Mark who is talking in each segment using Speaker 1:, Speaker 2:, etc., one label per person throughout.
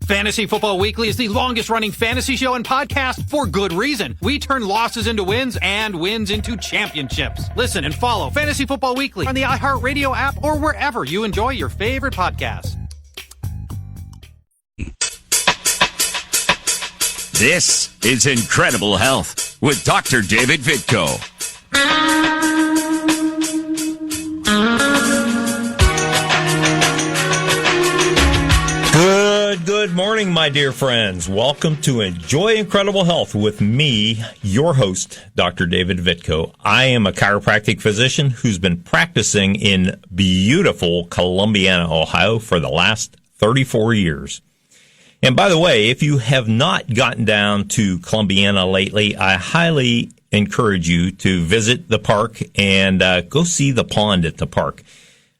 Speaker 1: Fantasy Football Weekly is the longest-running fantasy show and podcast for good reason. We turn losses into wins and wins into championships. Listen and follow Fantasy Football Weekly on the iHeartRadio app or wherever you enjoy your favorite podcasts.
Speaker 2: This is Incredible Health with Dr. David Vitko.
Speaker 3: Good morning, my dear friends. Welcome to Enjoy Incredible Health with me, your host, Dr. David Vitko. I am a chiropractic physician who's been practicing in beautiful Columbiana, Ohio for the last 34 years. And by the way, if you have not gotten down to Columbiana lately, I highly encourage you to visit the park and go see the pond at the park.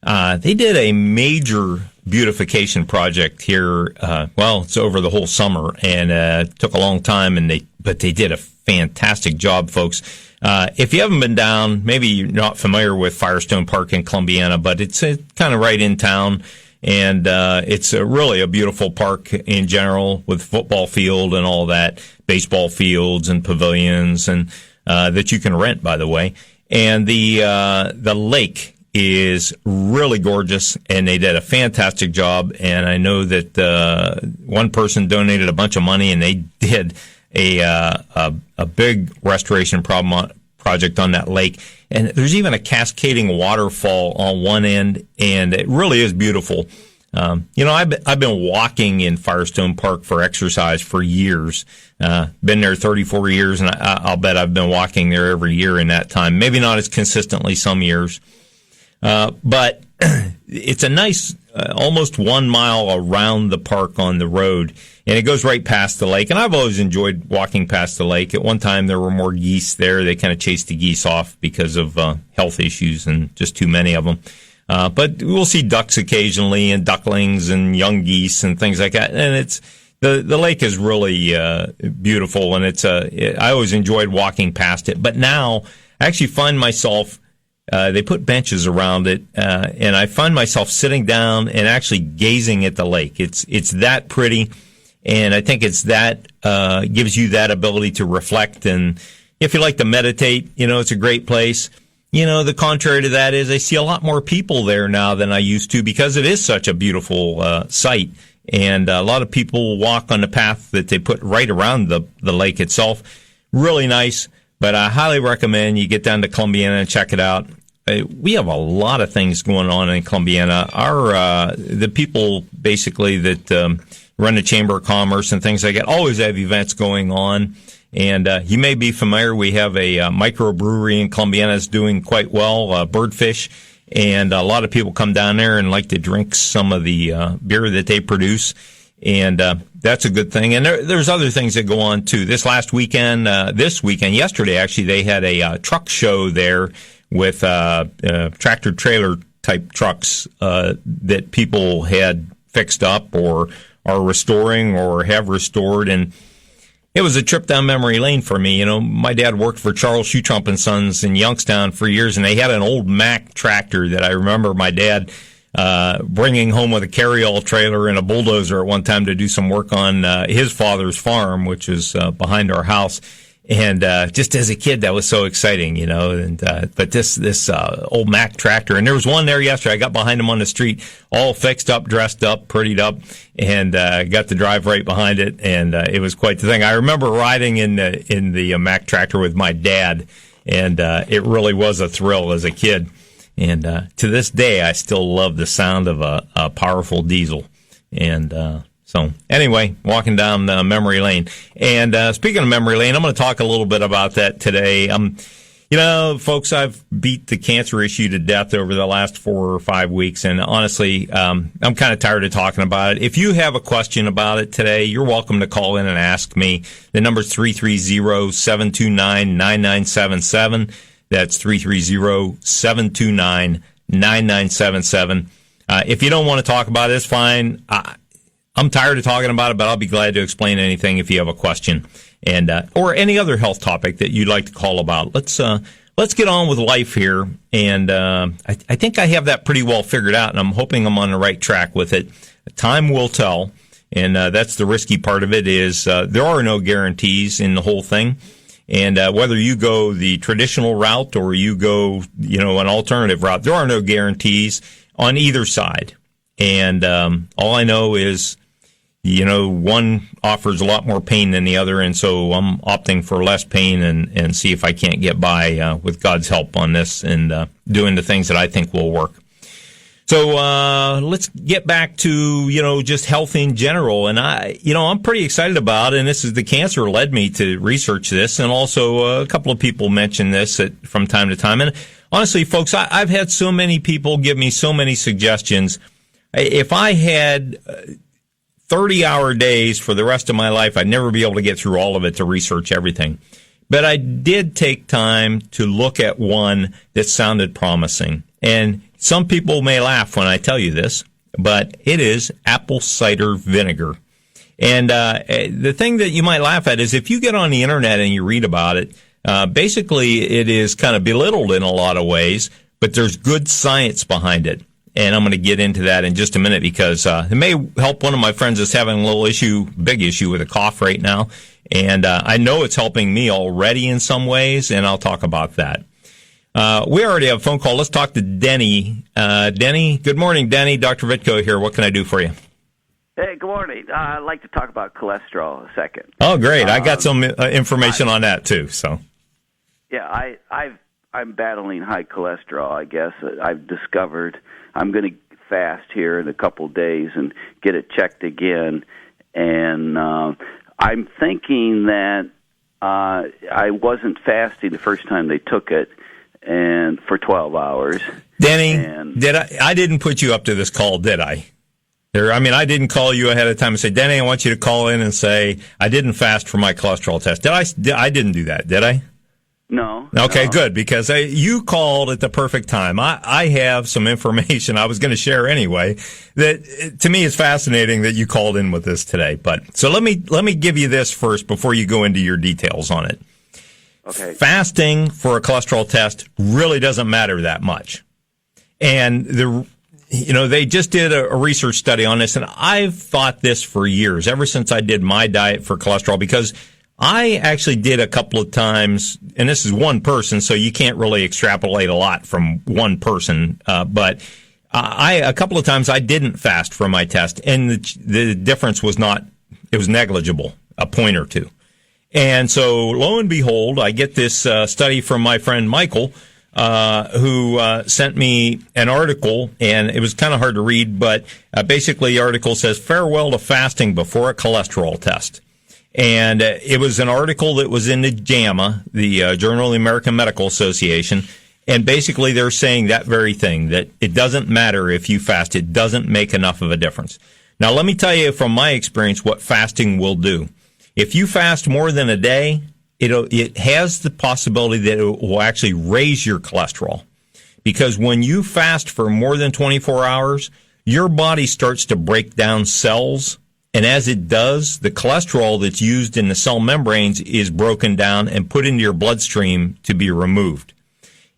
Speaker 3: They did a major beautification project here. It's over the whole summer, and it took a long time, but they did a fantastic job, folks. If you haven't been down, maybe you're not familiar with Firestone Park in Columbiana, but it's kind of right in town, and it's really a beautiful park in general with football field and all that, baseball fields and pavilions, and that you can rent, by the way. And the lake is really gorgeous, and they did a fantastic job. And I know that one person donated a bunch of money, and they did a big restoration project on that lake. And there's even a cascading waterfall on one end, and it really is beautiful. I've been walking in Firestone Park for exercise for years. Been there 34 years, and I'll bet I've been walking there every year in that time. Maybe not as consistently some years. But it's a nice, almost 1 mile around the park on the road, and it goes right past the lake. And I've always enjoyed walking past the lake. At one time, there were more geese there. They kind of chased the geese off because of health issues and just too many of them. But we'll see ducks occasionally, and ducklings and young geese and things like that. And it's the lake is really beautiful, and I always enjoyed walking past it. But now I actually find myself. They put benches around it, and I find myself sitting down and actually gazing at the lake. It's that pretty, and I think it's that gives you that ability to reflect. And if you like to meditate, it's a great place. The contrary to that is I see a lot more people there now than I used to because it is such a beautiful site, and a lot of people walk on the path that they put right around the lake itself. Really nice, but I highly recommend you get down to Columbiana and check it out. We have a lot of things going on in Columbiana. The people basically that run the Chamber of Commerce and things like that always have events going on. And you may be familiar, we have a microbrewery in Columbiana that's doing quite well, Birdfish. And a lot of people come down there and like to drink some of the beer that they produce. And that's a good thing. And there's other things that go on, too. This weekend, yesterday, actually, they had a truck show there with tractor-trailer type trucks that people had fixed up or are restoring or have restored. And it was a trip down memory lane for me. My dad worked for Charles Shoe Trump and Sons in Youngstown for years, and they had an old Mack tractor that I remember my dad bringing home with a carry-all trailer and a bulldozer at one time to do some work on his father's farm, which is behind our house. And just as a kid, that was so exciting, but this old Mack tractor, and there was one there yesterday. I got behind him on the street, all fixed up, dressed up, prettied up, and got to drive right behind it, and it was quite the thing. I remember riding in the Mack tractor with my dad, and it really was a thrill as a kid. And to this day, I still love the sound of a powerful diesel. And so anyway, walking down memory lane. And speaking of memory lane, I'm going to talk a little bit about that today. Folks, I've beat the cancer issue to death over the last 4 or 5 weeks. And honestly, I'm kind of tired of talking about it. If you have a question about it today, you're welcome to call in and ask me. The number's 330-729-9977. That's 330-729-9977. If you don't want to talk about it, it's fine. I'm tired of talking about it, but I'll be glad to explain anything if you have a question, and or any other health topic that you'd like to call about. Let's get on with life here, and I think I have that pretty well figured out, and I'm hoping I'm on the right track with it. Time will tell, And that's the risky part of it is there are no guarantees in the whole thing. And whether you go the traditional route or you go, an alternative route, there are no guarantees on either side. And all I know is, one offers a lot more pain than the other, and so I'm opting for less pain and see if I can't get by with God's help on this and doing the things that I think will work. So let's get back to, just health in general. And I'm pretty excited about, and this is the cancer led me to research this. And also a couple of people mention this from time to time. And honestly, folks, I've had so many people give me so many suggestions. If I had 30-hour days for the rest of my life, I'd never be able to get through all of it to research everything. But I did take time to look at one that sounded promising. And some people may laugh when I tell you this, but it is apple cider vinegar. And the thing that you might laugh at is if you get on the internet and you read about it, basically it is kind of belittled in a lot of ways, but there's good science behind it. And I'm going to get into that in just a minute because it may help one of my friends that's having a big issue with a cough right now. And I know it's helping me already in some ways, and I'll talk about that. We already have a phone call. Let's talk to Denny. Denny, good morning, Denny. Dr. Vitko here. What can I do for you?
Speaker 4: Hey, good morning. I'd like to talk about cholesterol a second.
Speaker 3: Oh, great. I got some information on that, too. So,
Speaker 4: yeah, I'm battling high cholesterol, I guess. I've discovered I'm going to fast here in a couple of days and get it checked again. And I'm thinking that I wasn't fasting the first time they took it, and for 12 hours.
Speaker 3: Denny, I didn't put you up to this call, did I? I didn't call you ahead of time and say, Denny, I want you to call in and say, I didn't fast for my cholesterol test. I didn't do that, did I?
Speaker 4: No.
Speaker 3: Okay,
Speaker 4: no.
Speaker 3: Good, because you called at the perfect time. I have some information I was going to share anyway that to me is fascinating that you called in with this today. But so let me give you this first before you go into your details on it.
Speaker 4: Okay.
Speaker 3: Fasting for a cholesterol test really doesn't matter that much. And they just did a research study on this, and I've thought this for years, ever since I did my diet for cholesterol, because I actually did a couple of times, and this is one person, so you can't really extrapolate a lot from one person, but a couple of times I didn't fast for my test, and the difference was negligible, a point or two. And so, lo and behold, I get this study from my friend Michael, who sent me an article, and it was kind of hard to read, but basically the article says, "Farewell to Fasting Before a Cholesterol Test." And it was an article that was in the JAMA, the Journal of the American Medical Association, and basically they're saying that very thing, that it doesn't matter if you fast, it doesn't make enough of a difference. Now, let me tell you from my experience what fasting will do. If you fast more than a day, it has the possibility that it will actually raise your cholesterol. Because when you fast for more than 24 hours, your body starts to break down cells. And as it does, the cholesterol that's used in the cell membranes is broken down and put into your bloodstream to be removed.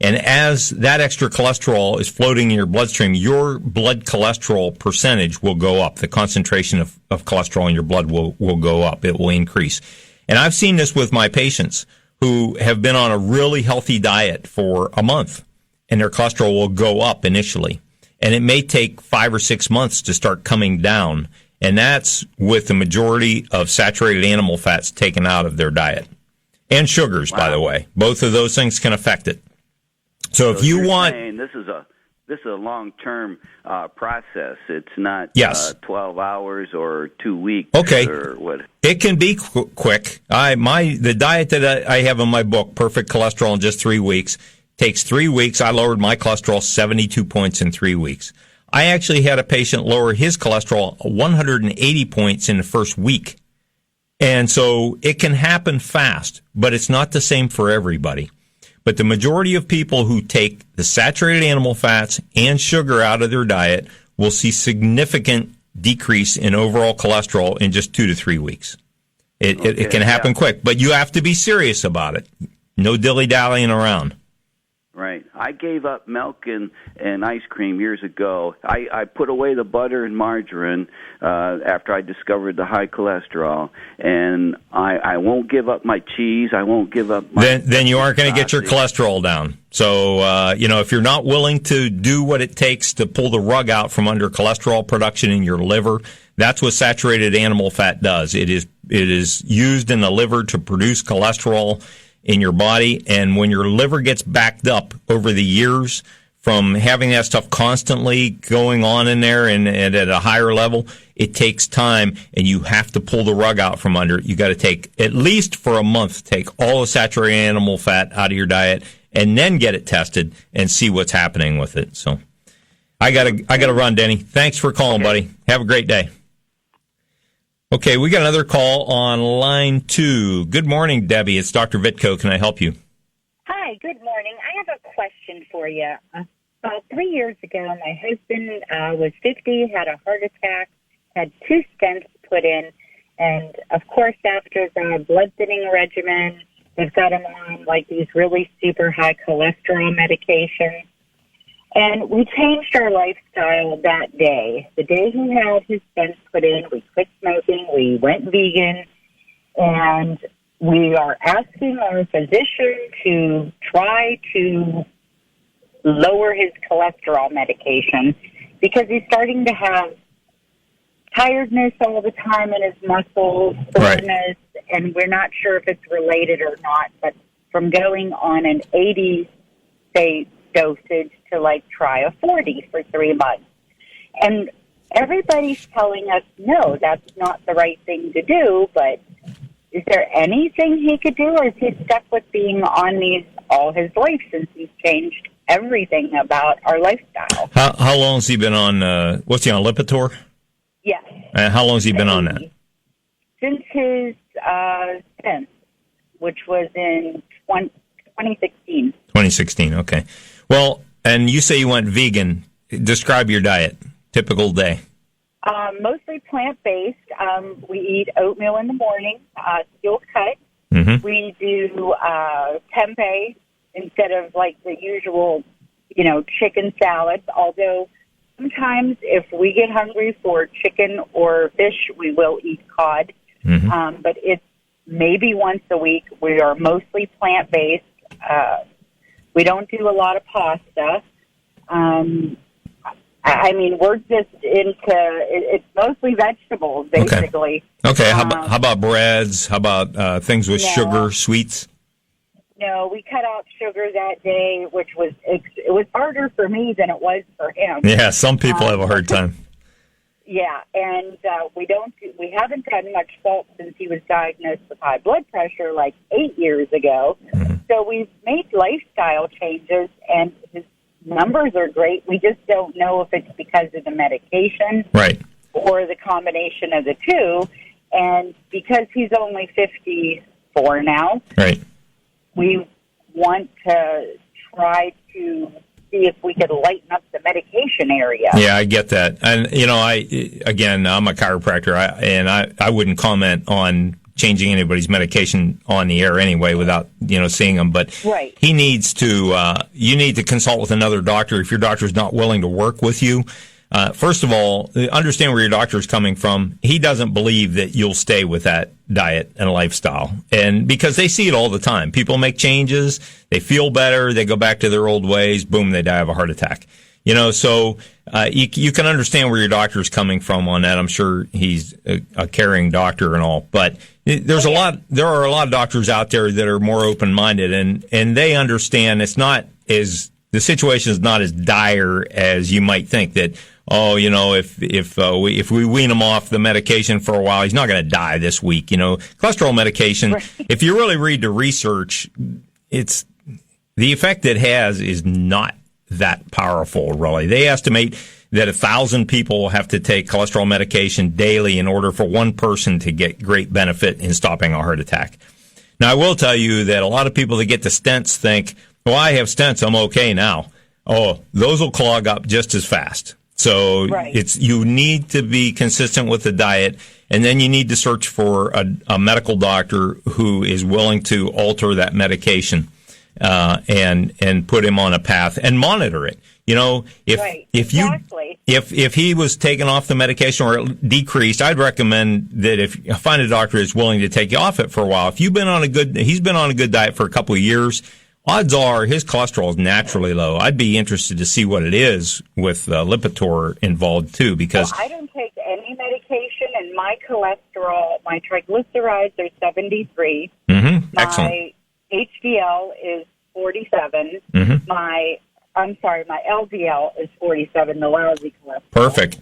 Speaker 3: And as that extra cholesterol is floating in your bloodstream, your blood cholesterol percentage will go up. The concentration of cholesterol in your blood will go up. It will increase. And I've seen this with my patients who have been on a really healthy diet for a month, and their cholesterol will go up initially. And it may take 5 or 6 months to start coming down. And that's with the majority of saturated animal fats taken out of their diet. And sugars, by the way. Both of those things can affect it. So if you want...
Speaker 4: This is a long-term process. It's not 12 hours or 2 weeks.
Speaker 3: Okay.
Speaker 4: Or what?
Speaker 3: It can be quick. The diet that I have in my book, Perfect Cholesterol in Just 3 Weeks, takes 3 weeks. I lowered my cholesterol 72 points in 3 weeks. I actually had a patient lower his cholesterol 180 points in the first week. And so it can happen fast, but it's not the same for everybody. But the majority of people who take the saturated animal fats and sugar out of their diet will see significant decrease in overall cholesterol in just 2 to 3 weeks. It can happen quick, but you have to be serious about it. No dilly-dallying around.
Speaker 4: Right. I gave up milk and ice cream years ago. I put away the butter and margarine after I discovered the high cholesterol, and I won't give up my cheese. I won't give up my...
Speaker 3: Then you aren't going to get your cholesterol down. So, if you're not willing to do what it takes to pull the rug out from under cholesterol production in your liver, that's what saturated animal fat does. It is used in the liver to produce cholesterol in your body, and when your liver gets backed up over the years from having that stuff constantly going on in there and at a higher level, it takes time, and you have to pull the rug out from under it. You got to take, at least for a month, take all the saturated animal fat out of your diet and then get it tested and see what's happening with it. So I gotta run, Denny. Thanks for calling, buddy. Have a great day. Okay, we got another call on line 2. Good morning, Debbie. It's Dr. Vitko. Can I help you?
Speaker 5: Hi, good morning. I have a question for you. About 3 years ago, my husband was 50, had a heart attack, had 2 stents put in, and of course, after the blood thinning regimen, they've got him on like these really super high cholesterol medications. And we changed our lifestyle that day. The day he had his stents put in, we quit smoking, we went vegan, and we are asking our physician to try to lower his cholesterol medication because he's starting to have tiredness all the time in his muscles, soreness, and we're not sure if it's related or not, but from going on an 80, say, dosage to try a 40 for 3 months. And everybody's telling us, no, that's not the right thing to do, but is there anything he could do, or is he stuck with being on these all his life since he's changed everything about our lifestyle?
Speaker 3: How long has he been on, what's he on, Lipitor?
Speaker 5: Yes.
Speaker 3: How long has he been on that?
Speaker 5: Since his stint, which was in 2016.
Speaker 3: 2016, okay. Well, and you say you went vegan. Describe your diet, typical day.
Speaker 5: Mostly plant-based. We eat oatmeal in the morning, steel cut.
Speaker 3: Mm-hmm.
Speaker 5: We do tempeh instead of the usual, chicken salads, although sometimes if we get hungry for chicken or fish, we will eat cod.
Speaker 3: Mm-hmm.
Speaker 5: But it's maybe once a week. We are mostly plant-based. We don't do a lot of pasta. We're just it's mostly vegetables, basically.
Speaker 3: Okay. How about breads? How about things with sugar, sweets?
Speaker 5: No, we cut out sugar that day, which it was harder for me than it was for him.
Speaker 3: Yeah, some people have a hard time.
Speaker 5: Yeah, and we haven't done much salt since he was diagnosed with high blood pressure 8 years ago.
Speaker 3: Mm-hmm.
Speaker 5: So we've made lifestyle changes, and his numbers are great. We just don't know if it's because of the medication or the combination of the two. And because he's only 54 now, we want to try to see if we could lighten up the medication area.
Speaker 3: Yeah, I get that. And, I'm a chiropractor, and I wouldn't comment on changing anybody's medication on the air anyway without, seeing them. But he needs to, you need to consult with another doctor if your doctor is not willing to work with you. First of all, understand where your doctor is coming from. He doesn't believe that you'll stay with that diet and lifestyle. And because they see it all the time. People make changes, they feel better, they go back to their old ways, boom, they die of a heart attack. So you can understand where your doctor is coming from on that. I'm sure he's a caring doctor and all, but there are a lot of doctors out there that are more open-minded and they understand the situation is not as dire as you might think that, if we wean him off the medication for a while, he's not going to die this week. Cholesterol medication, if you really read the research, it's the effect it has is not that powerful, really. They estimate that 1,000 people have to take cholesterol medication daily in order for one person to get great benefit in stopping a heart attack. Now, I will tell you that a lot of people that get the stents think, well, I have stents, I'm okay now. Oh, those will clog up just as fast. So you need to be consistent with the diet, and then you need to search for a medical doctor who is willing to alter that medication. and put him on a path and monitor it. You know, if he was taken off the medication or decreased, I'd recommend that if you find a doctor that's willing to take you off it for a while. If he's been on a good diet for a couple of years, odds are his cholesterol is naturally low. I'd be interested to see what it is with Lipitor involved too, because
Speaker 5: I don't take any medication, and my cholesterol, my triglycerides are 73.
Speaker 3: Mm-hmm.
Speaker 5: My
Speaker 3: Excellent.
Speaker 5: HDL is 47.
Speaker 3: Mm-hmm.
Speaker 5: My LDL is 47, the lousy cholesterol.
Speaker 3: Perfect.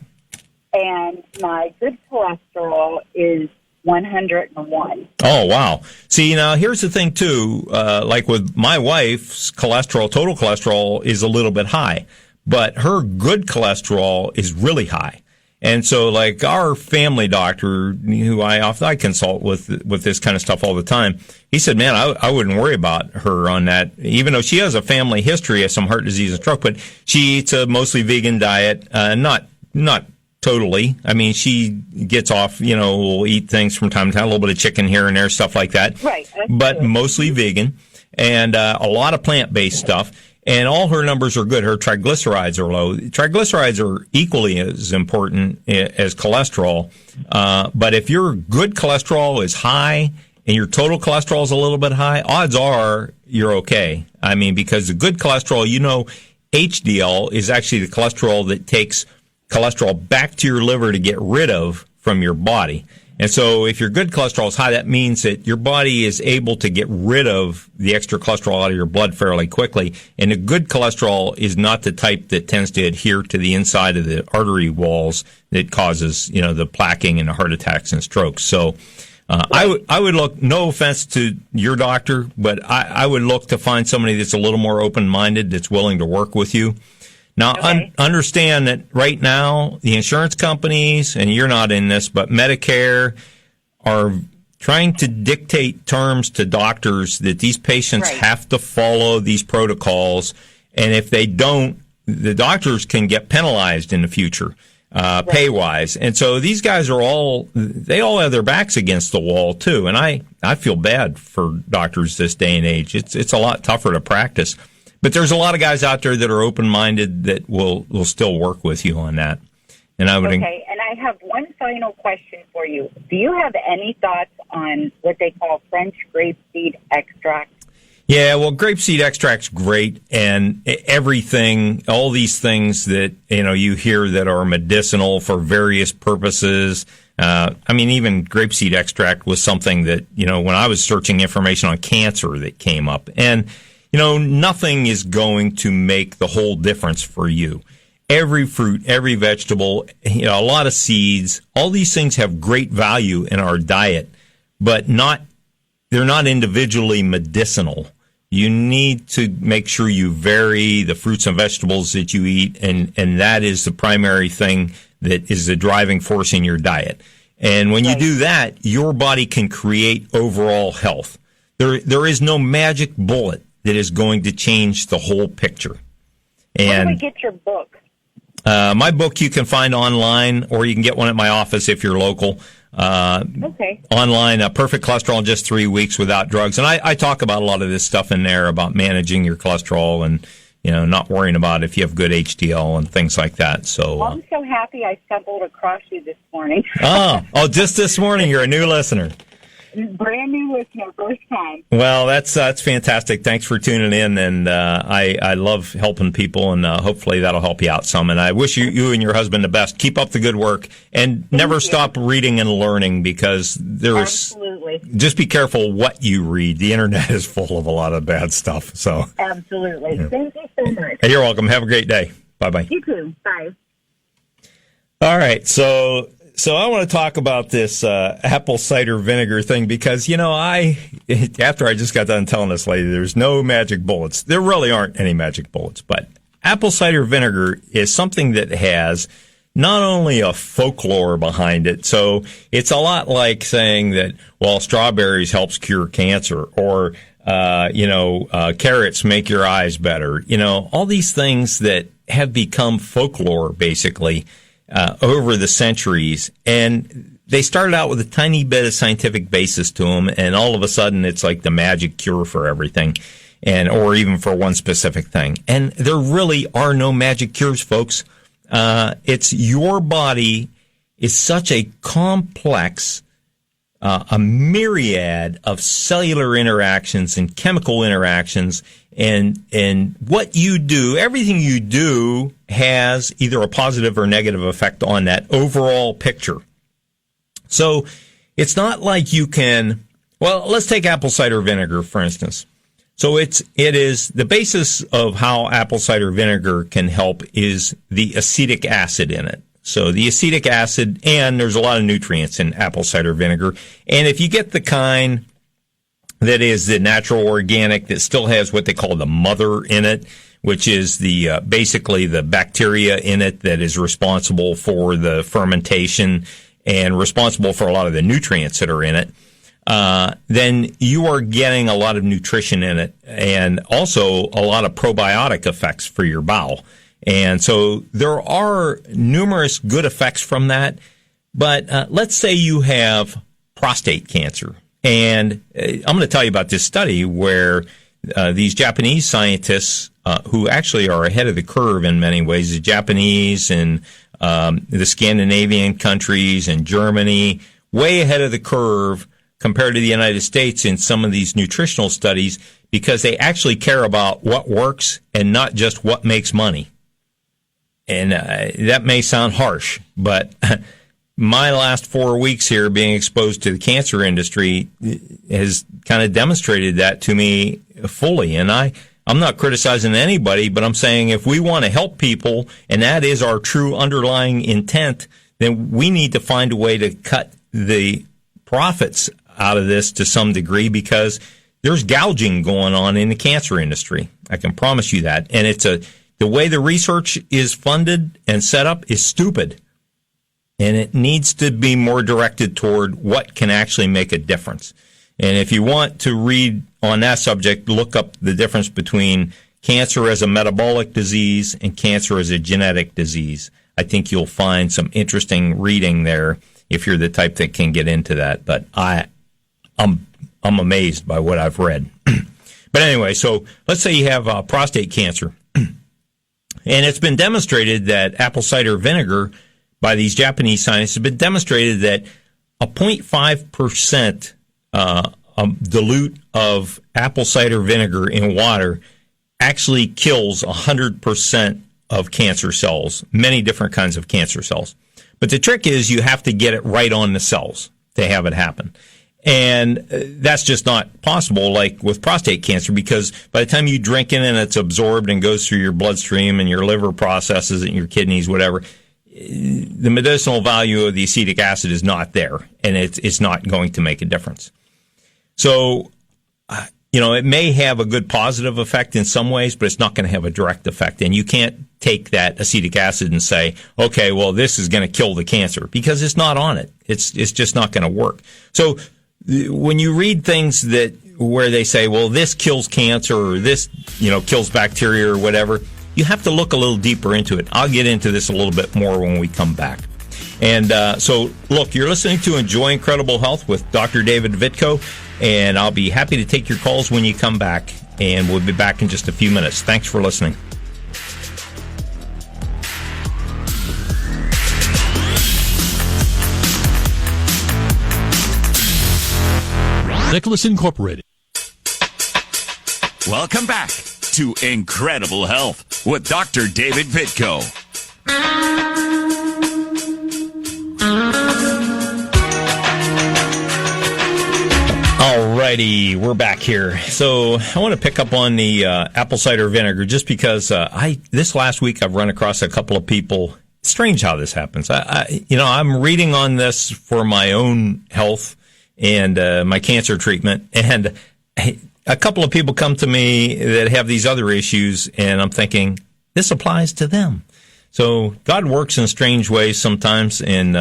Speaker 5: And my good cholesterol is 101.
Speaker 3: Oh, wow. See, now here's the thing, too. Like with my wife's cholesterol, total cholesterol is a little bit high, but her good cholesterol is really high. And so, like, our family doctor, who I consult with this kind of stuff all the time, he said, man, I wouldn't worry about her on that, even though she has a family history of some heart disease and stroke, but she eats a mostly vegan diet, not totally. I mean, she gets off, will eat things from time to time, a little bit of chicken here and there, stuff like that.
Speaker 5: Right.
Speaker 3: But mostly vegan, and a lot of plant-based stuff. And all her numbers are good. Her triglycerides are low. Triglycerides are equally as important as cholesterol. But if your good cholesterol is high and your total cholesterol is a little bit high, odds are you're okay. I mean, because the good cholesterol, HDL is actually the cholesterol that takes cholesterol back to your liver to get rid of from your body. And so if your good cholesterol is high, that means that your body is able to get rid of the extra cholesterol out of your blood fairly quickly. And the good cholesterol is not the type that tends to adhere to the inside of the artery walls that causes, the plaquing and the heart attacks and strokes. So I would look, no offense to your doctor, but I would look to find somebody that's a little more open-minded, that's willing to work with you. Now, understand that right now, the insurance companies, and you're not in this, but Medicare are trying to dictate terms to doctors that these patients have to follow these protocols. And if they don't, the doctors can get penalized in the future, pay-wise. And so these guys they all have their backs against the wall, too. And I feel bad for doctors this day and age. It's a lot tougher to practice. But there's a lot of guys out there that are open-minded that will still work with you on that. And
Speaker 5: Okay, and I have one final question for you. Do you have any thoughts on what they call French grapeseed extract?
Speaker 3: Yeah, well, grapeseed extract's great, and everything, all these things that, you hear that are medicinal for various purposes. Even grapeseed extract was something that, when I was searching information on cancer that came up. And nothing is going to make the whole difference for you. Every fruit, every vegetable, a lot of seeds, all these things have great value in our diet, but they're not individually medicinal. You need to make sure you vary the fruits and vegetables that you eat, and that is the primary thing that is the driving force in your diet. And when you do that, your body can create overall health. There is no magic bullet that is going to change the whole picture. And
Speaker 5: where do we get your book?
Speaker 3: My book you can find online, or you can get one at my office if you're local. Online, Perfect Cholesterol in Just 3 Weeks Without Drugs. And I talk about a lot of this stuff in there about managing your cholesterol and, not worrying about if you have good HDL and things like that. So
Speaker 5: I'm so happy I stumbled across you this morning.
Speaker 3: Just this morning. You're a new listener.
Speaker 5: Brand new listener, first time.
Speaker 3: Well, that's fantastic. Thanks for tuning in, and I love helping people, and hopefully that'll help you out some. And I wish you and your husband the best. Keep up the good work, and never stop reading and learning, because
Speaker 5: Absolutely.
Speaker 3: Just be careful what you read. The internet is full of a lot of bad stuff. So
Speaker 5: absolutely. Yeah. Thank you so much.
Speaker 3: Hey, you're welcome. Have a great day. Bye-bye.
Speaker 5: You too. Bye.
Speaker 3: All right, so I want to talk about this apple cider vinegar thing, because, after I just got done telling this lady there's no magic bullets. There really aren't any magic bullets, but apple cider vinegar is something that has not only a folklore behind it. So it's a lot like saying that, strawberries helps cure cancer, or, carrots make your eyes better. All these things that have become folklore, basically, over the centuries, and they started out with a tiny bit of scientific basis to them, and all of a sudden it's like the magic cure for everything. or even for one specific thing. And there really are no magic cures, folks. It's your body is such a complex, a myriad of cellular interactions and chemical interactions, and what you do, everything you do has either a positive or negative effect on that overall picture. So it's not like you can, well, let's take apple cider vinegar, for instance. So it is the basis of how apple cider vinegar can help is the acetic acid in it. So the acetic acid, and there's a lot of nutrients in apple cider vinegar. And if you get the kind that is the natural organic that still has what they call the mother in it, which is the basically the bacteria in it that is responsible for the fermentation and responsible for a lot of the nutrients that are in it, then you are getting a lot of nutrition in it and also a lot of probiotic effects for your bowel. And so there are numerous good effects from that. But let's say you have prostate cancer. And I'm going to tell you about this study where these Japanese scientists, who actually are ahead of the curve in many ways, the Japanese and the Scandinavian countries and Germany, way ahead of the curve compared to the United States in some of these nutritional studies, because they actually care about what works and not just what makes money. And that may sound harsh, but my last 4 weeks here being exposed to the cancer industry has kind of demonstrated that to me fully. And I'm not criticizing anybody, but I'm saying if we want to help people, and that is our true underlying intent, then we need to find a way to cut the profits out of this to some degree, because there's gouging going on in the cancer industry. I can promise you that. And the way the research is funded and set up is stupid. And it needs to be more directed toward what can actually make a difference. And if you want to read on that subject, look up the difference between cancer as a metabolic disease and cancer as a genetic disease. I think you'll find some interesting reading there if you're the type that can get into that. But I'm amazed by what I've read. But anyway, so let's say you have prostate cancer. And it's been demonstrated that apple cider vinegar by these Japanese scientists has been demonstrated that a 0.5% dilute of apple cider vinegar in water actually kills 100% of cancer cells, many different kinds of cancer cells. But the trick is you have to get it right on the cells to have it happen. And that's just not possible, like with prostate cancer, because by the time you drink it and it's absorbed and goes through your bloodstream and your liver processes it and your kidneys, whatever, the medicinal value of the acetic acid is not there, and it's not going to make a difference. So, it may have a good positive effect in some ways, but it's not going to have a direct effect. And you can't take that acetic acid and say, okay, well, this is going to kill the cancer, because it's not on it. It's just not going to work. So when you read things where they say, well, this kills cancer or this, kills bacteria or whatever, you have to look a little deeper into it. I'll get into this a little bit more when we come back. And so, look, you're listening to Enjoy Incredible Health with Dr. David Vitko, and I'll be happy to take your calls when you come back, and we'll be back in just a few minutes. Thanks for listening.
Speaker 6: Nicholas Incorporated.
Speaker 2: Welcome back to Incredible Health with Dr. David Vitko.
Speaker 3: Alrighty, we're back here. So I want to pick up on the apple cider vinegar just because this last week I've run across a couple of people. It's strange how this happens. I'm reading on this for my own health and my cancer treatment, and a couple of people come to me that have these other issues, and I'm thinking, this applies to them. So God works in strange ways sometimes, in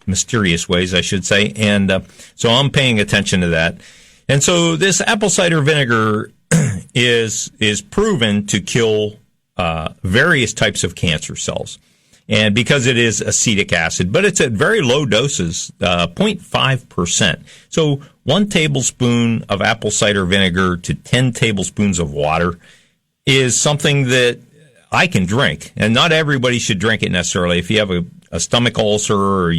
Speaker 3: mysterious ways, I should say, and so I'm paying attention to that. And so this apple cider vinegar is proven to kill various types of cancer cells. And because it is acetic acid, but it's at very low doses, 0.5%. So 1 tablespoon of apple cider vinegar to 10 tablespoons of water is something that I can drink. And not everybody should drink it necessarily. If you have a stomach ulcer or,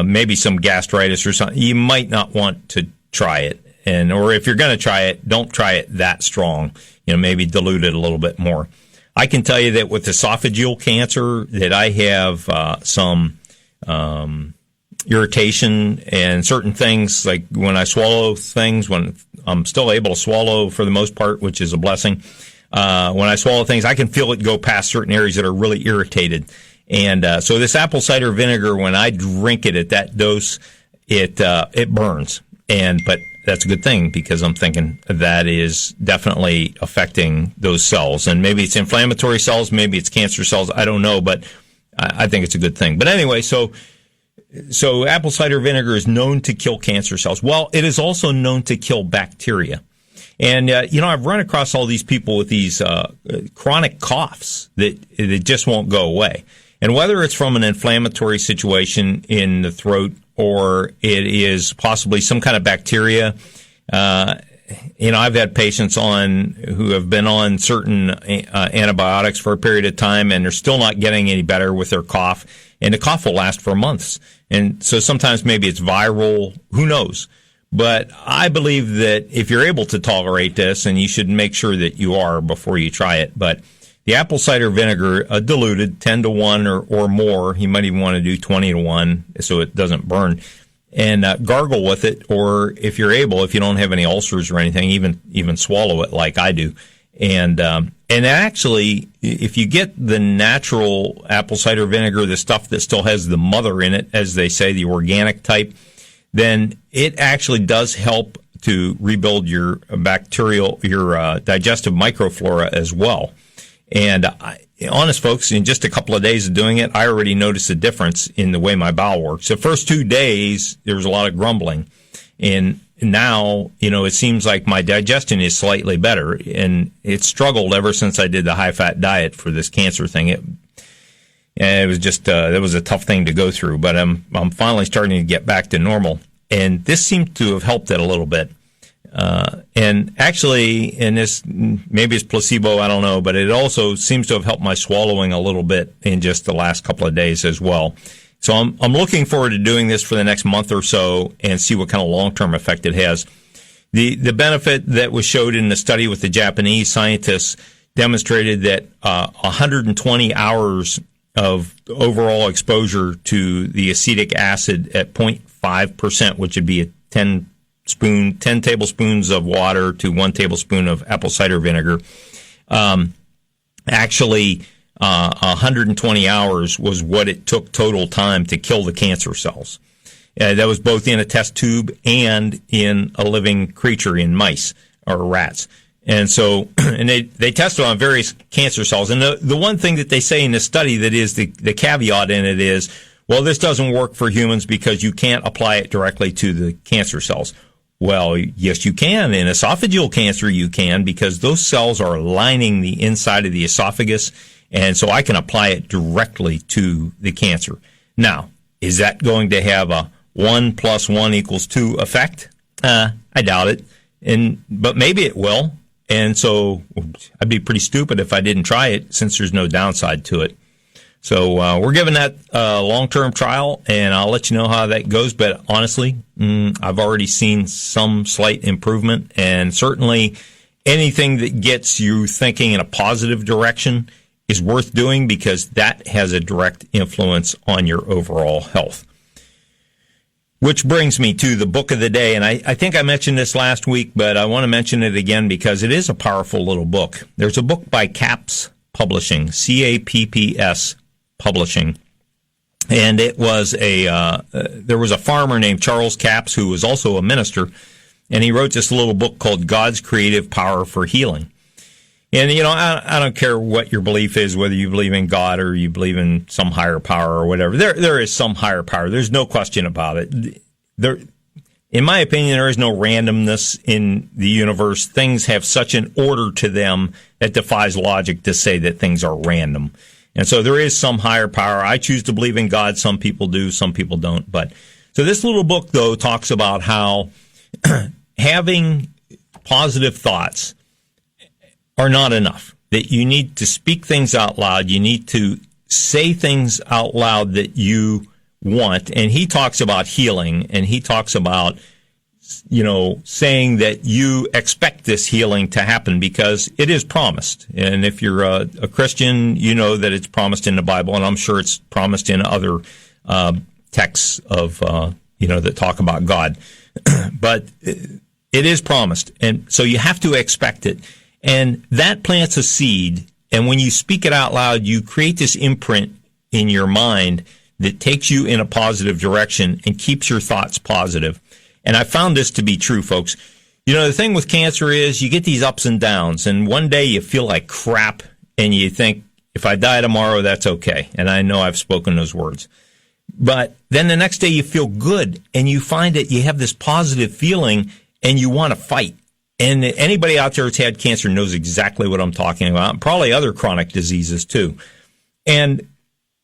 Speaker 3: maybe some gastritis or something, you might not want to try it. Or if you're going to try it, don't try it that strong. Maybe dilute it a little bit more. I can tell you that with esophageal cancer, that I have some irritation and certain things, like when I swallow things, when I'm still able to swallow for the most part, which is a blessing. When I swallow things, I can feel it go past certain areas that are really irritated. And so this apple cider vinegar, when I drink it at that dose, it burns. But that's a good thing, because I'm thinking that is definitely affecting those cells. And maybe it's inflammatory cells, maybe it's cancer cells, I don't know, but I think it's a good thing. But anyway, so apple cider vinegar is known to kill cancer cells. Well, it is also known to kill bacteria. And, I've run across all these people with these chronic coughs that just won't go away. And whether it's from an inflammatory situation in the throat or it is possibly some kind of bacteria. I've had patients who have been on certain antibiotics for a period of time, and they're still not getting any better with their cough. And the cough will last for months. And so sometimes maybe it's viral, who knows? But I believe that if you're able to tolerate this, and you should make sure that you are before you try it, but the apple cider vinegar, diluted 10 to 1 or more, you might even want to do 20 to 1 so it doesn't burn, and gargle with it, or if you're able, if you don't have any ulcers or anything, even swallow it like I do. And actually, if you get the natural apple cider vinegar, the stuff that still has the mother in it, as they say, the organic type, then it actually does help to rebuild your digestive microflora as well. And honest folks, in just a couple of days of doing it, I already noticed a difference in the way my bowel works. The first 2 days, there was a lot of grumbling. And now, it seems like my digestion is slightly better. And it's struggled ever since I did the high-fat diet for this cancer thing. It was just, that was a tough thing to go through. But I'm finally starting to get back to normal. And this seemed to have helped it a little bit. And actually, and this, maybe it's placebo, I don't know, but it also seems to have helped my swallowing a little bit in just the last couple of days as well. So I'm looking forward to doing this for the next month or so and see what kind of long-term effect it has. The benefit that was showed in the study with the Japanese scientists demonstrated that 120 hours of overall exposure to the acetic acid at 0.5%, which would be a 10 tablespoons of water to 1 tablespoon of apple cider vinegar. Actually, 120 hours was what it took total time to kill the cancer cells. That was both in a test tube and in a living creature, in mice or rats. And so, and they tested on various cancer cells. And the one thing that they say in this study that is the caveat in it is, well, this doesn't work for humans because you can't apply it directly to the cancer cells. Well, yes, you can. In esophageal cancer, you can, because those cells are lining the inside of the esophagus, and so I can apply it directly to the cancer. Now, is that going to have a 1 + 1 = 2 effect? I doubt it, but maybe it will. And so I'd be pretty stupid if I didn't try it, since there's no downside to it. So we're giving that a long-term trial, and I'll let you know how that goes. But honestly, I've already seen some slight improvement, and certainly anything that gets you thinking in a positive direction is worth doing, because that has a direct influence on your overall health. Which brings me to the book of the day, and I think I mentioned this last week, but I want to mention it again because it is a powerful little book. There's a book by Capps Publishing, CAPPS Publishing, and it was there was a farmer named Charles Capps who was also a minister, and he wrote this little book called God's Creative Power for Healing. And, I don't care what your belief is, whether you believe in God or you believe in some higher power or whatever. There is some higher power. There's no question about it. In my opinion, there is no randomness in the universe. Things have such an order to them that defies logic to say that things are random. And so there is some higher power. I choose to believe in God. Some people do, some people don't. But so this little book, though, talks about how having positive thoughts are not enough, that you need to speak things out loud. You need to say things out loud that you want. And he talks about healing, and he talks about, saying that you expect this healing to happen because it is promised. And if you're a Christian, you know that it's promised in the Bible, and I'm sure it's promised in other texts of, that talk about God. But it is promised, and so you have to expect it. And that plants a seed, and when you speak it out loud, you create this imprint in your mind that takes you in a positive direction and keeps your thoughts positive. And I found this to be true, folks. The thing with cancer is you get these ups and downs, and one day you feel like crap, and you think, if I die tomorrow, that's okay. And I know I've spoken those words. But then the next day you feel good, and you find that you have this positive feeling, and you want to fight. And anybody out there that's had cancer knows exactly what I'm talking about, probably other chronic diseases too. And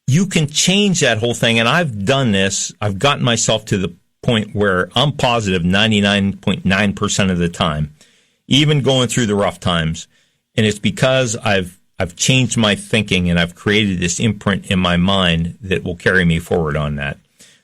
Speaker 3: you can change that whole thing, and I've done this. I've gotten myself to the point where I'm positive 99.9% of the time, even going through the rough times. And it's because I've changed my thinking, and I've created this imprint in my mind that will carry me forward on that.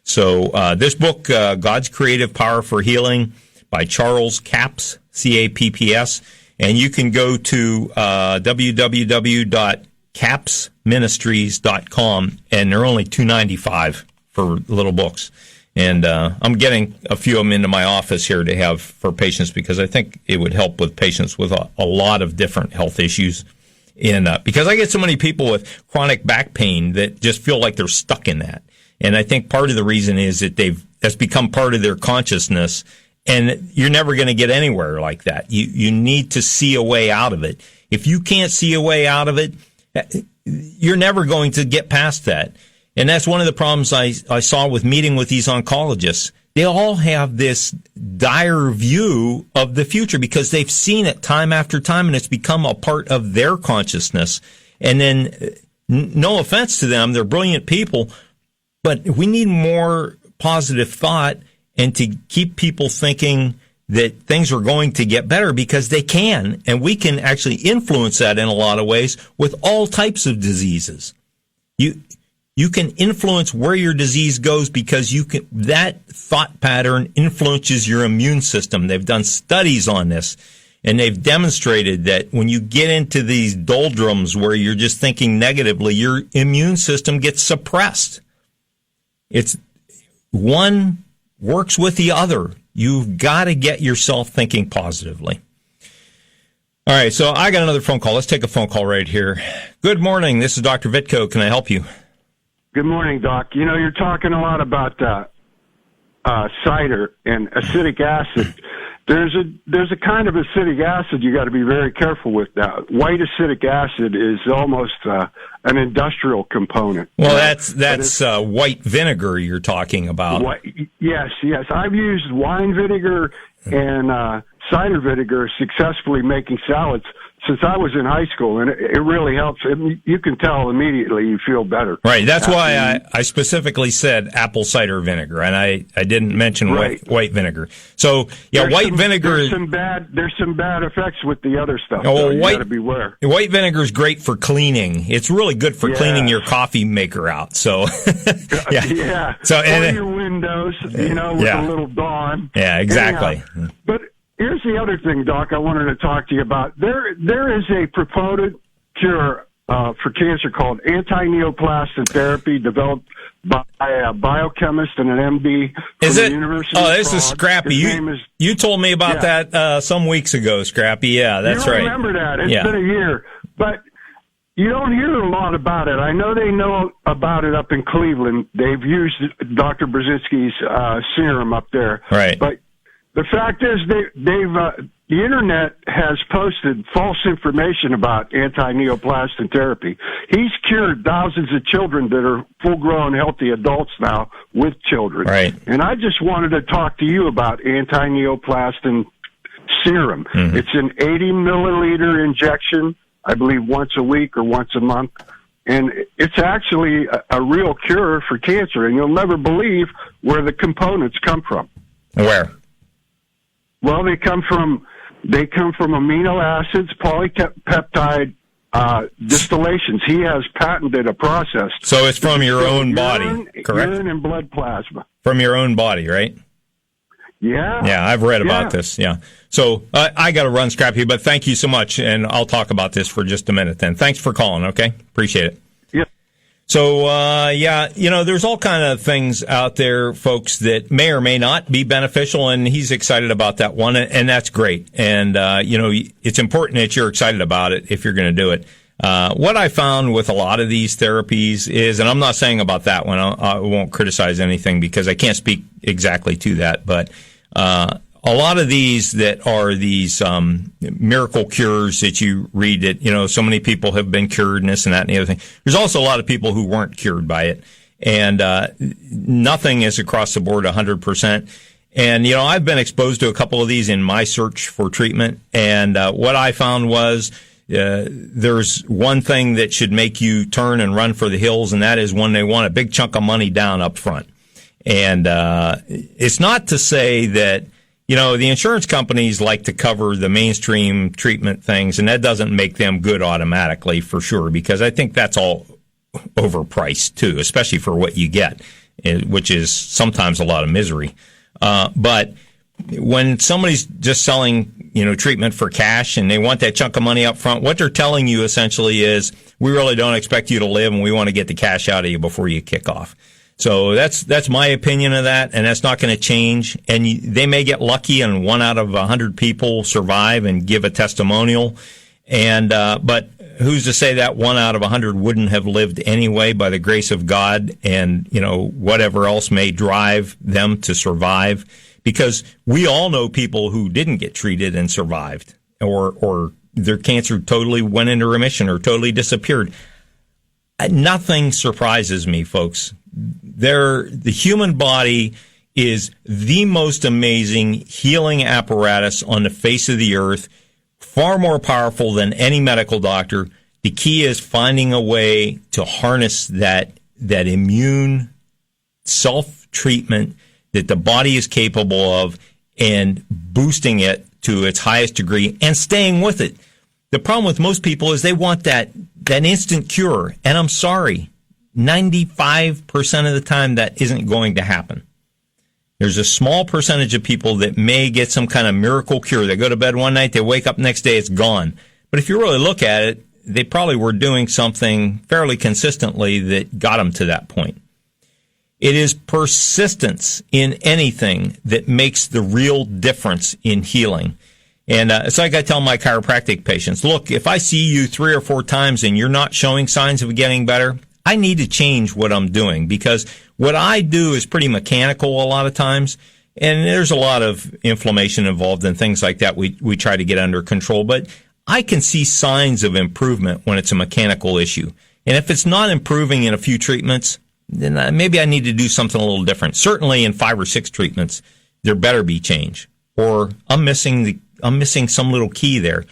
Speaker 3: So this book, God's Creative Power for Healing, by Charles Capps, C-A-P-P-S, and you can go to www.capsministries.com, and they're only $2.95 for little books. And I'm getting a few of them into my office here to have for patients because I think it would help with patients with a lot of different health issues. Because I get so many people with chronic back pain that just feel like they're stuck in that. And I think part of the reason is that that's become part of their consciousness. And you're never going to get anywhere like that. You need to see a way out of it. If you can't see a way out of it, you're never going to get past that. And that's one of the problems I saw with meeting with these oncologists. They all have this dire view of the future because they've seen it time after time, and it's become a part of their consciousness. And then, no offense to them, they're brilliant people, but we need more positive thought and to keep people thinking that things are going to get better because they can, and we can actually influence that in a lot of ways with all types of diseases. You can influence where your disease goes because that thought pattern influences your immune system. They've done studies on this, and they've demonstrated that when you get into these doldrums where you're just thinking negatively, your immune system gets suppressed. It's one works with the other. You've got to get yourself thinking positively. All right, so I got another phone call. Let's take a phone call right here. Good morning. This is Dr. Vitko. Can I help you?
Speaker 6: Good morning, Doc. You're talking a lot about cider and acetic acid. There's a kind of acetic acid you got to be very careful with now. White acetic acid is almost an industrial component.
Speaker 3: Well, that's white vinegar you're talking about.
Speaker 6: Yes. I've used wine vinegar and cider vinegar successfully making salads since I was in high school, and it really helps. You can tell immediately you feel better.
Speaker 3: Right. That's why I specifically said apple cider vinegar, and I didn't mention white vinegar. So, yeah, white vinegar.
Speaker 6: There's some bad effects with the other stuff. Oh, you got to beware.
Speaker 3: White vinegar is great for cleaning. It's really good for cleaning your coffee maker out. So,
Speaker 6: yeah. So, or your windows, with a little Dawn.
Speaker 3: Yeah, exactly.
Speaker 6: Anyhow, but here's the other thing, Doc, I wanted to talk to you about. There is a proposed cure for cancer called anti-neoplastic therapy developed by a biochemist and an MD from the University of Prague.
Speaker 3: This is Scrappy. You told me about that some weeks ago, Scrappy. Yeah, that's right.
Speaker 6: I remember that. It's been a year. But you don't hear a lot about it. I know they know about it up in Cleveland. They've used Dr. Brzezinski's serum up there.
Speaker 3: Right.
Speaker 6: But the fact is, the Internet has posted false information about anti-neoplastic therapy. He's cured thousands of children that are full-grown, healthy adults now with children.
Speaker 3: Right.
Speaker 6: And I just wanted to talk to you about anti-neoplastic serum. Mm-hmm. It's an 80-milliliter injection, I believe once a week or once a month. and it's actually a real cure for cancer. And you'll never believe where the components come from.
Speaker 3: Where?
Speaker 6: Well, they come from amino acids, polypeptide distillations. He has patented a process.
Speaker 3: So it's from your own body, correct?
Speaker 6: Urine and blood plasma.
Speaker 3: From your own body, right?
Speaker 6: Yeah.
Speaker 3: Yeah, I've read about this, yeah. So I got to run, Scrappy, but thank you so much, and I'll talk about this for just a minute then. Thanks for calling, okay? Appreciate it.
Speaker 6: Yeah.
Speaker 3: So, there's all kind of things out there, folks, that may or may not be beneficial, and he's excited about that one, and that's great. And, it's important that you're excited about it if you're going to do it. What I found with a lot of these therapies is, and I'm not saying about that one, I won't criticize anything because I can't speak exactly to that, but a lot of these that are these miracle cures that you read that, so many people have been cured and this and that and the other thing. There's also a lot of people who weren't cured by it. And nothing is across the board 100%. And, I've been exposed to a couple of these in my search for treatment. And what I found was there's one thing that should make you turn and run for the hills, and that is when they want a big chunk of money down up front. And it's not to say that, the insurance companies like to cover the mainstream treatment things, and that doesn't make them good automatically for sure, because I think that's all overpriced too, especially for what you get, which is sometimes a lot of misery. But when somebody's just selling, treatment for cash and they want that chunk of money up front, what they're telling you essentially is, we really don't expect you to live and we want to get the cash out of you before you kick off. So that's my opinion of that, and that's not going to change. And they may get lucky and 1 out of 100 people survive and give a testimonial. And, but who's to say that 1 out of 100 wouldn't have lived anyway by the grace of God and, whatever else may drive them to survive? Because we all know people who didn't get treated and survived, or their cancer totally went into remission or totally disappeared. Nothing surprises me, folks. The human body is the most amazing healing apparatus on the face of the earth, far more powerful than any medical doctor. The key is finding a way to harness that immune self-treatment that the body is capable of and boosting it to its highest degree and staying with it. The problem with most people is they want that instant cure. And I'm sorry, 95% of the time that isn't going to happen. There's a small percentage of people that may get some kind of miracle cure. They go to bed one night, they wake up next day, it's gone. But if you really look at it, they probably were doing something fairly consistently that got them to that point. It is persistence in anything that makes the real difference in healing. And it's like I tell my chiropractic patients, look, if I see you 3 or 4 times and you're not showing signs of getting better, I need to change what I'm doing, because what I do is pretty mechanical a lot of times, and there's a lot of inflammation involved and things like that we try to get under control. But I can see signs of improvement when it's a mechanical issue. And if it's not improving in a few treatments, then maybe I need to do something a little different. Certainly in 5 or 6 treatments, there better be change. Or I'm missing some little key there.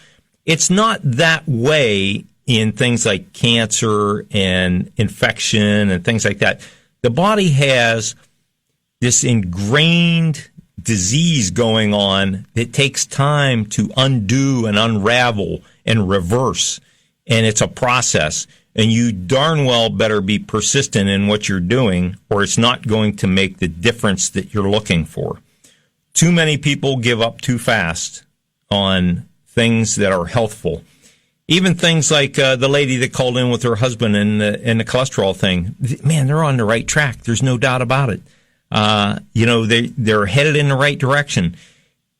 Speaker 3: It's not that way in things like cancer and infection and things like that. The body has this ingrained disease going on that takes time to undo and unravel and reverse. And it's a process. And you darn well better be persistent in what you're doing, or it's not going to make the difference that you're looking for. Too many people give up too fast on things that are healthful. Even things like the lady that called in with her husband and the cholesterol thing. Man, they're on the right track. There's no doubt about it. They're headed in the right direction.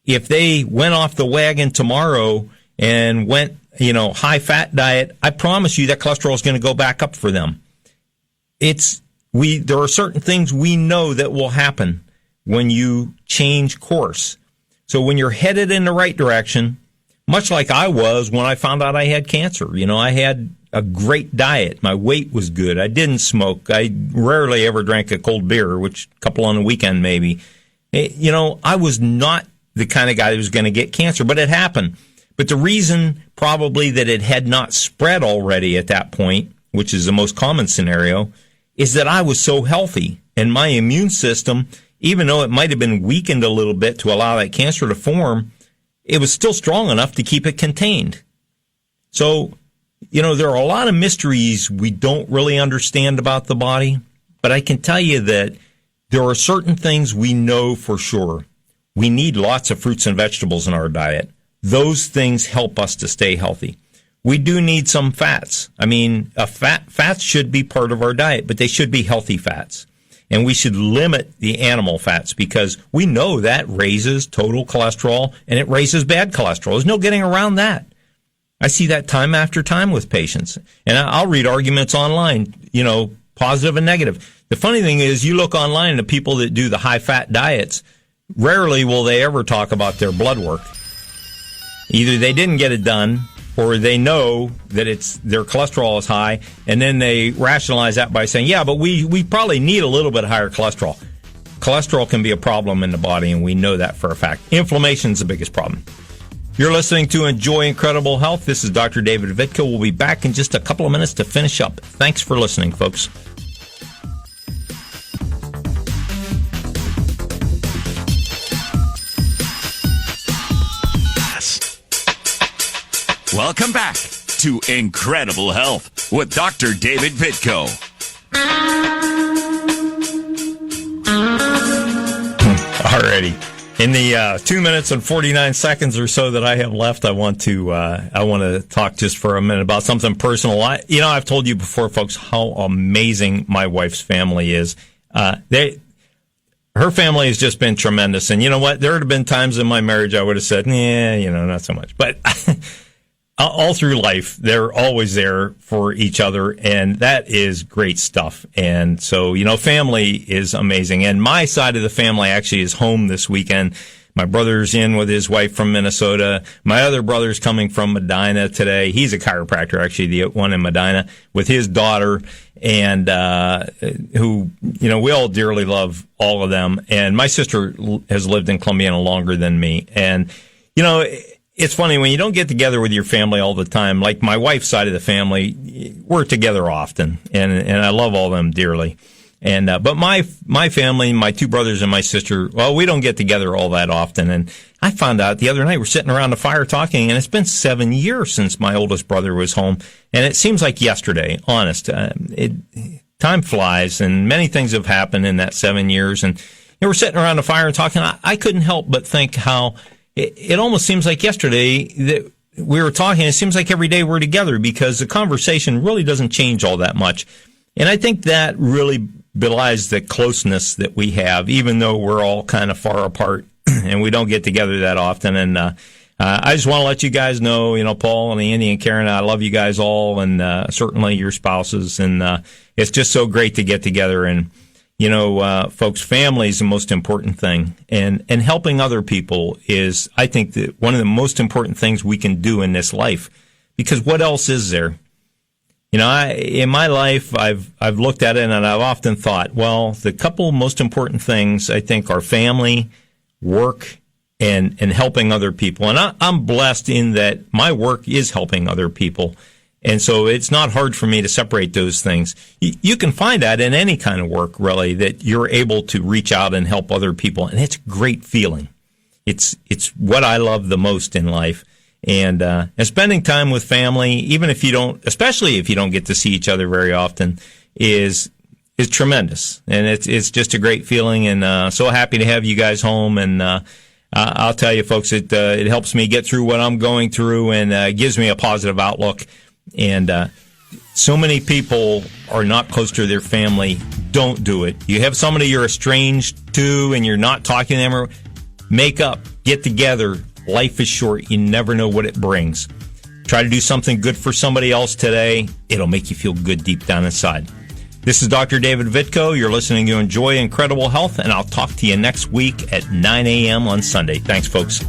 Speaker 3: If they went off the wagon tomorrow and went, high fat diet, I promise you that cholesterol is going to go back up for them. There are certain things we know that will happen when you change course. So when you're headed in the right direction, much like I was when I found out I had cancer, I had a great diet. My weight was good. I didn't smoke. I rarely ever drank a cold beer, which a couple on the weekend maybe. I was not the kind of guy that was going to get cancer, but it happened. But the reason probably that it had not spread already at that point which is the most common scenario, is that I was so healthy and my immune system, even though it might have been weakened a little bit to allow that cancer to form, it was still strong enough to keep it contained. So, there are a lot of mysteries we don't really understand about the body, but I can tell you that there are certain things we know for sure. We need lots of fruits and vegetables in our diet. Those things help us to stay healthy. We do need some fats. I mean, fats should be part of our diet, but they should be healthy fats. And we should limit the animal fats because we know that raises total cholesterol and it raises bad cholesterol. There's no getting around that. I see that time after time with patients. And I'll read arguments online, positive and negative. The funny thing is you look online and the people that do the high-fat diets, rarely will they ever talk about their blood work. Either they didn't get it done or they know that their cholesterol is high, and then they rationalize that by saying, yeah, but we probably need a little bit higher cholesterol. Cholesterol can be a problem in the body, and we know that for a fact. Inflammation is the biggest problem. You're listening to Enjoy Incredible Health. This is Dr. David Vitko. We'll be back in just a couple of minutes to finish up. Thanks for listening, folks.
Speaker 2: Welcome back to Incredible Health with Dr. David Vitko.
Speaker 3: Alrighty. In the 2 minutes and 49 seconds or so that I have left, I want to talk just for a minute about something personal. I've told you before, folks, how amazing my wife's family is. Her family has just been tremendous. And you know what? There have been times in my marriage I would have said, not so much. But all through life, they're always there for each other, and that is great stuff. And so, family is amazing. And my side of the family actually is home this weekend. My brother's in with his wife from Minnesota. My other brother's coming from Medina today. He's a chiropractor, actually, the one in Medina, with his daughter, and who, we all dearly love all of them. And my sister has lived in Columbiana longer than me. And, it's funny when you don't get together with your family all the time. Like my wife's side of the family, we're together often, and I love all of them dearly. And but my family, my two brothers and my sister, well, we don't get together all that often. And I found out the other night we're sitting around the fire talking, and it's been 7 years since my oldest brother was home, and it seems like yesterday. Honest, time flies, and many things have happened in that 7 years. And we're sitting around the fire and talking. I couldn't help but think how. It almost seems like yesterday that we were talking. It seems like every day we're together because the conversation really doesn't change all that much. And I think that really belies the closeness that we have, even though we're all kind of far apart and we don't get together that often. And I just want to let you guys know, Paul and Andy and Karen, I love you guys all, and certainly your spouses. And it's just so great to get together. And folks, family is the most important thing, and helping other people is, I think, that one of the most important things we can do in this life, because what else is there? In my life, I've looked at it and I've often thought, well, the couple most important things I think are family, work, and helping other people. And I'm blessed in that my work is helping other people. And so it's not hard for me to separate those things. You can find that in any kind of work, really, that you're able to reach out and help other people. And it's a great feeling. It's what I love the most in life. And spending time with family, even if you don't, especially if you don't get to see each other very often, is tremendous. And it's just a great feeling. And so happy to have you guys home. And I'll tell you, folks, it helps me get through what I'm going through, and gives me a positive outlook. And so many people are not close to their family. Don't do it. You have somebody you're estranged to and you're not talking to them, or make up, get together. Life is short. You never know what it brings. Try to do something good for somebody else today. It'll make you feel good deep down inside. This is Dr. David Vitko. You're listening to Enjoy Incredible Health, and I'll talk to you next week at 9 a.m. on Sunday. Thanks, folks.